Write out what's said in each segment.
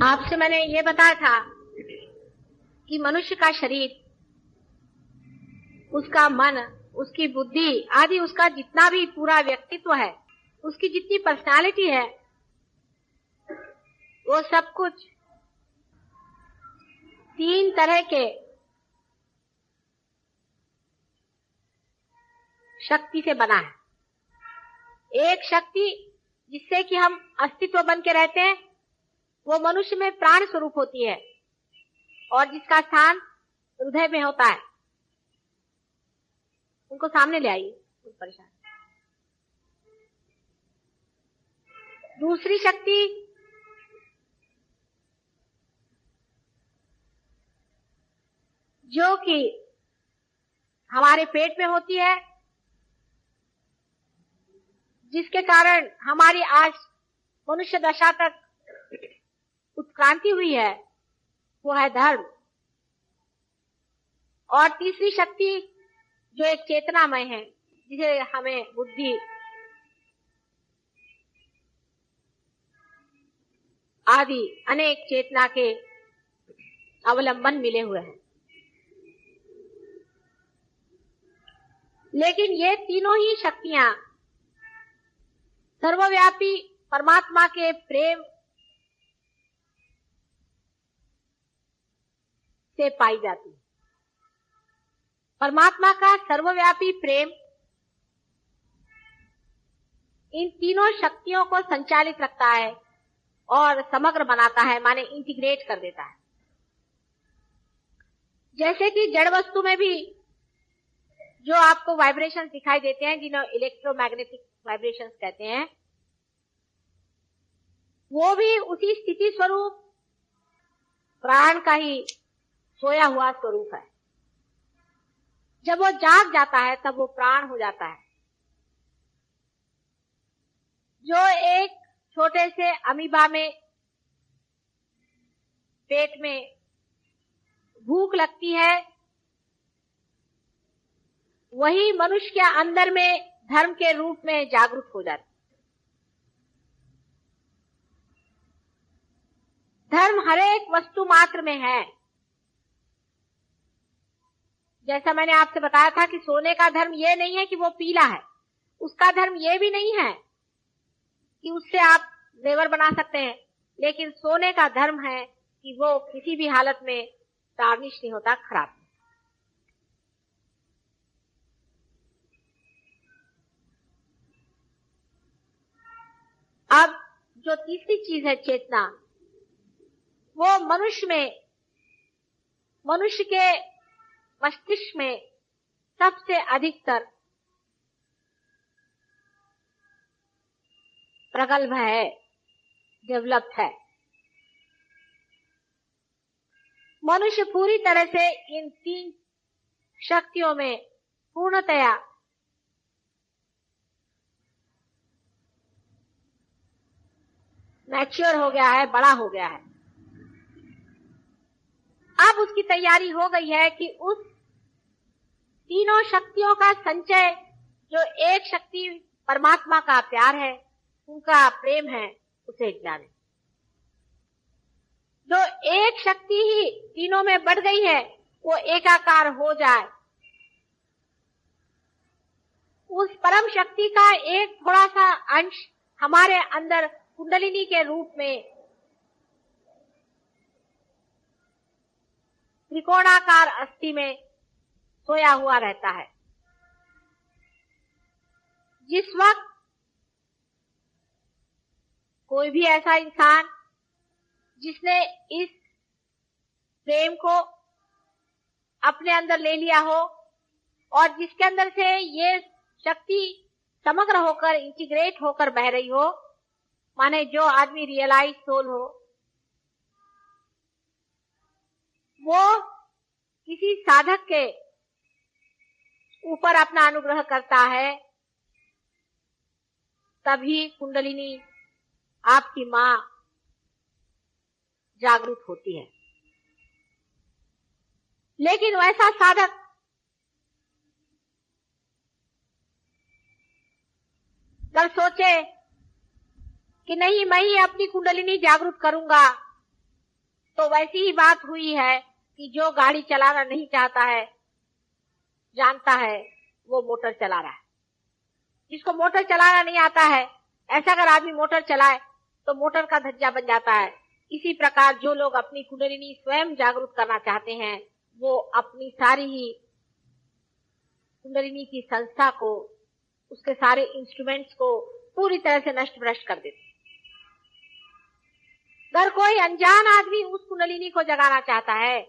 आपसे मैंने ये बताया था कि मनुष्य का शरीर, उसका मन, उसकी बुद्धि आदि, उसका जितना भी पूरा व्यक्तित्व है, उसकी जितनी पर्सनालिटी है, वो सब कुछ 3 तरह के शक्ति से बना है। एक शक्ति जिससे कि हम अस्तित्व बन के रहते हैं, वो मनुष्य में प्राण स्वरूप होती है और जिसका स्थान हृदय में होता है। उनको सामने ले आइए, परेशान। दूसरी शक्ति जो कि हमारे पेट में होती है, जिसके कारण हमारी आज मनुष्य दशा तक उत्क्रांति हुई है, वो है धर्म। और तीसरी शक्ति जो एक चेतनामय है, जिसे हमें बुद्धि आदि अनेक चेतना के अवलंबन मिले हुए हैं। लेकिन ये तीनों ही शक्तियां सर्वव्यापी परमात्मा के प्रेम से पाई जाती है। परमात्मा का सर्वव्यापी प्रेम इन तीनों शक्तियों को संचालित रखता है और समग्र बनाता है, माने इंटीग्रेट कर देता है। जैसे कि जड़ वस्तु में भी जो आपको वाइब्रेशंस दिखाई देते हैं, जिन्हें इलेक्ट्रोमैग्नेटिक वाइब्रेशंस कहते हैं, वो भी उसी स्थिति स्वरूप प्राण का ही सोया हुआ स्वरूप है। जब वो जाग जाता है तब वो प्राण हो जाता है। जो एक छोटे से अमीबा में पेट में भूख लगती है, वही मनुष्य के अंदर में धर्म के रूप में जागरूक हो जाती है। धर्म हर एक वस्तु मात्र में है। जैसा मैंने आपसे बताया था कि सोने का धर्म ये नहीं है कि वो पीला है, उसका धर्म ये भी नहीं है कि उससे आप जेवर बना सकते हैं, लेकिन सोने का धर्म है कि वो किसी भी हालत में टार्निश नहीं होता, खराब। अब जो तीसरी चीज है चेतना, वो मनुष्य के मस्तिष्क में सबसे अधिकतर प्रगल्भ है, डेवलप्ड है। मनुष्य पूरी तरह से इन 3 शक्तियों में पूर्णतया मैच्योर हो गया है, बड़ा हो गया है। अब उसकी तैयारी हो गई है कि उस तीनों शक्तियों का संचय, जो एक शक्ति परमात्मा का प्यार है, उनका प्रेम है, उसे जाने। जो एक शक्ति ही तीनों में बढ़ गई है, वो एकाकार हो जाए। उस परम शक्ति का एक थोड़ा सा अंश हमारे अंदर कुंडलिनी के रूप में त्रिकोणाकार अस्थि में सोया हुआ रहता है। जिस वक्त कोई भी ऐसा इंसान जिसने इस प्रेम को अपने अंदर ले लिया हो और जिसके अंदर से ये शक्ति समग्र होकर, इंटीग्रेट होकर बह रही हो, माने जो आदमी रियलाइज सोल हो, वो किसी साधक के ऊपर अपना अनुग्रह करता है, तभी कुंडलिनी आपकी मां जागरूक होती है। लेकिन वैसा साधक अगर सोचे कि नहीं, मैं ही अपनी कुंडलिनी जागरूक करूंगा, तो वैसी ही बात हुई है कि जो गाड़ी चलाना नहीं चाहता है, जानता है, वो मोटर चला रहा है। जिसको मोटर चलाना नहीं आता है, ऐसा अगर आदमी मोटर चलाए तो मोटर का धज्जा बन जाता है। इसी प्रकार जो लोग अपनी कुंडलिनी स्वयं जागरूक करना चाहते हैं, वो अपनी सारी ही कुंडलिनी की संस्था को, उसके सारे इंस्ट्रूमेंट्स को पूरी तरह से नष्ट भ्रष्ट कर देते। अगर कोई अनजान आदमी उस कुंडलिनी को जगाना चाहता है,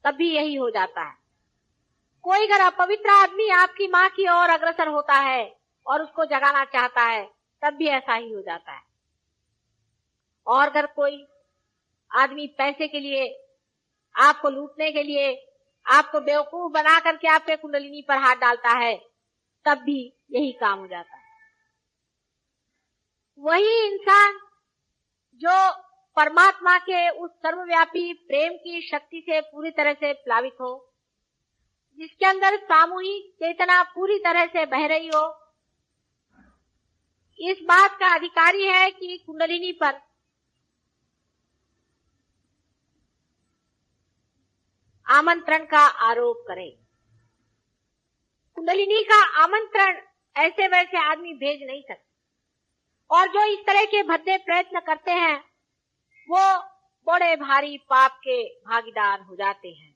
तब भी यही हो जाता है। कोई अगर अपवित्र आदमी आपकी माँ की ओर अग्रसर होता है और उसको जगाना चाहता है, तब भी ऐसा ही हो जाता है। और अगर कोई आदमी पैसे के लिए, आपको लूटने के लिए, आपको बेवकूफ बना करके आपके कुंडलिनी पर हाथ डालता है, तब भी यही काम हो जाता है। वही इंसान जो परमात्मा के उस सर्वव्यापी प्रेम की शक्ति से पूरी तरह से प्लावित हो, जिसके अंदर सामूहिक चेतना पूरी तरह से बह रही हो, इस बात का अधिकारी है कि कुंडलिनी पर आमंत्रण का आरोप करे। कुंडलिनी का आमंत्रण ऐसे वैसे आदमी भेज नहीं सकते। और जो इस तरह के भद्दे प्रयत्न करते हैं, वो बड़े भारी पाप के भागीदार हो जाते हैं।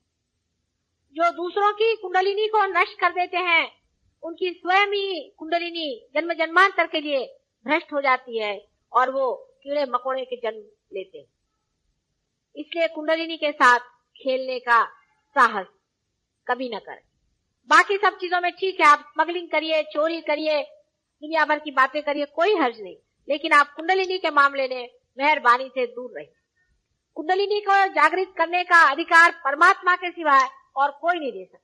जो दूसरों की कुंडलिनी को नष्ट कर देते हैं, उनकी स्वयं ही कुंडलिनी जन्म जन्मांतर के लिए भ्रष्ट हो जाती है और वो कीड़े मकोड़े के जन्म लेते हैं। इसलिए कुंडलिनी के साथ खेलने का साहस कभी न करें। बाकी सब चीजों में ठीक है, आप स्मगलिंग करिए, चोरी करिए, दुनिया भर की बातें करिए, कोई हर्ज नहीं, लेकिन आप कुंडलिनी के मामले में मेहरबानी से दूर रहिए। कुंडलिनी को जागृत करने का अधिकार परमात्मा के सिवाय और कोई नहीं दे सकता।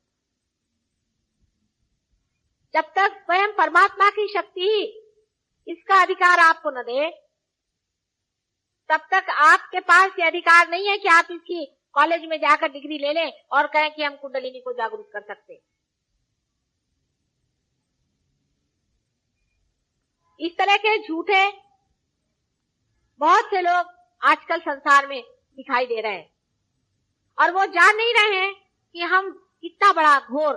जब तक स्वयं परमात्मा की शक्ति ही इसका अधिकार आपको न दे, तब तक आपके पास ये अधिकार नहीं है कि आप इसकी कॉलेज में जाकर डिग्री ले लें और कहें कि हम कुंडलिनी को जागरूक कर सकते हैं। इस तरह के झूठे बहुत से लोग आजकल संसार में दिखाई दे रहे हैं और वो जान नहीं रहे हैं कि हम कितना बड़ा घोर,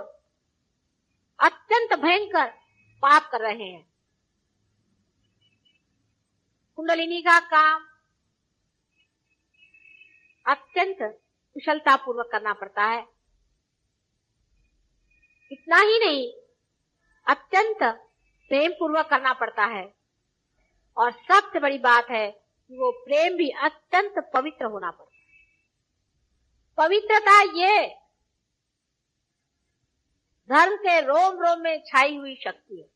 अत्यंत भयंकर पाप कर रहे हैं। कुंडलिनी का काम अत्यंत कुशलता पूर्वक करना पड़ता है। इतना ही नहीं, अत्यंत प्रेम पूर्वक करना पड़ता है। और सबसे बड़ी बात है कि वो प्रेम भी अत्यंत पवित्र होना पड़ता है। पवित्रता ये धर्म के रोम रोम में छाई हुई शक्ति है।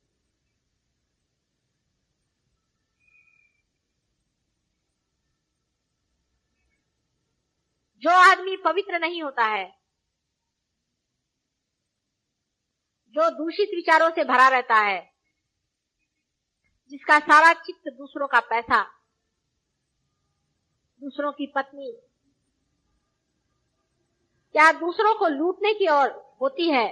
जो आदमी पवित्र नहीं होता है, जो दूषित विचारों से भरा रहता है, जिसका सारा चित्त दूसरों का पैसा, दूसरों की पत्नी या दूसरों को लूटने की ओर होती है,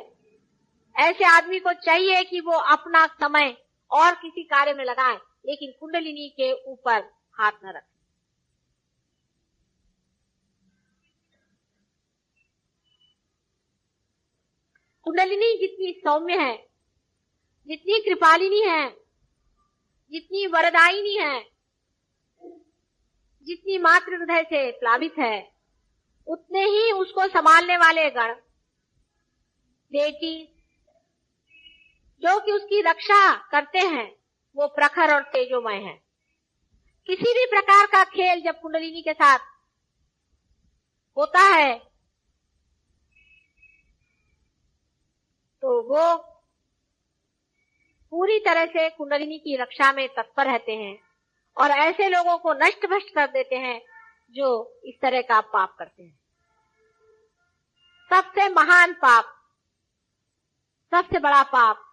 ऐसे आदमी को चाहिए कि वो अपना समय और किसी कार्य में लगाए, लेकिन कुंडलिनी के ऊपर हाथ न रखे। कुंडलिनी जितनी सौम्य है, जितनी कृपालिनी है, जितनी वरदायिनी है, जितनी मातृ हृदय से प्लावित है, उतने ही उसको संभालने वाले गण, बेटी जो कि उसकी रक्षा करते हैं, वो प्रखर और तेजोमय है। किसी भी प्रकार का खेल जब कुंडलिनी के साथ होता है, तो वो पूरी तरह से कुंडलिनी की रक्षा में तत्पर रहते हैं और ऐसे लोगों को नष्ट भ्रष्ट कर देते हैं जो इस तरह का पाप करते हैं। सबसे महान पाप, सबसे बड़ा पाप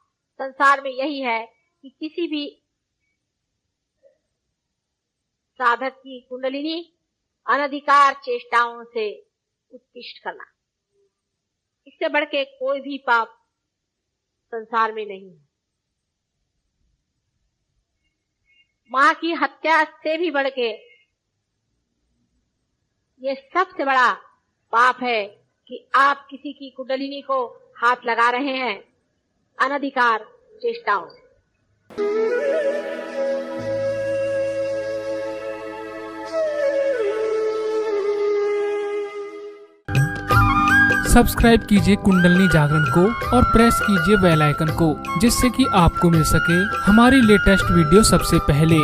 संसार में यही है कि किसी भी साधक की कुंडलिनी अनधिकार चेष्टाओं से उत्कृष्ट करना, इससे बढ़ के कोई भी पाप संसार में नहीं है। मां की हत्या से भी बढ़ के ये सबसे बड़ा पाप है कि आप किसी की कुंडलिनी को हाथ लगा रहे हैं अनधिकार चेष्टाओं से। सब्सक्राइब कीजिए कुंडलिनी जागरण को और प्रेस कीजिए बेल आइकन को, जिससे कि आपको मिल सके हमारी लेटेस्ट वीडियो सबसे पहले।